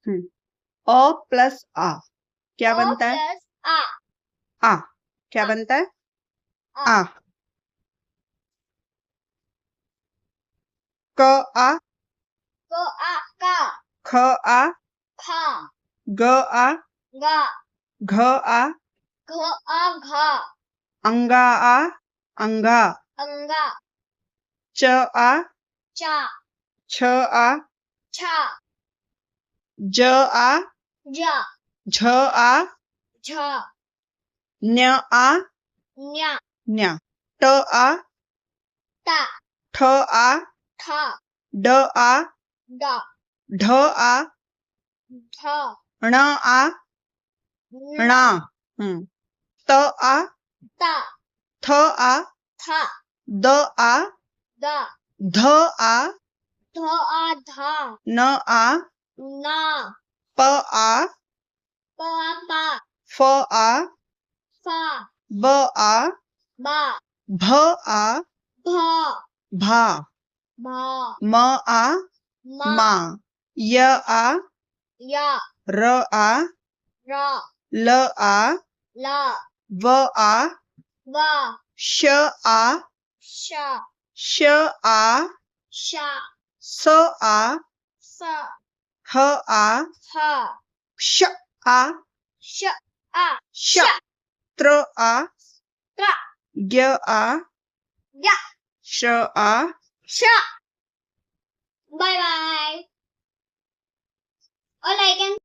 अ plus आ क्या ओ बनता है? प्लस आ आ क्या बनता है? आ आ। क आ को आ का ख आ खा ग आ गा घ आ घ आ घा अंगा आ अंगा अंगा च आ चा छ आ छा ज आ जा झ आ झा न्य आ न्या न्या ट आ ता ठ आ ठा ड आ डा ढ आ ढा ण आ णा ना त आ ता थ आ था द आ दा ध आ ध आ धा न आ ना प आ प आ पा फ आ फा ब आ बा भ आ भा भा भा म आ मा मा य आ या र आ रा ल आ ला व आ वा श आ शा श आ शा स आ सा ह आ हा श आ श आ श त्र आ त्रा य आ या श आ शा बाय बाय और लाइक एंड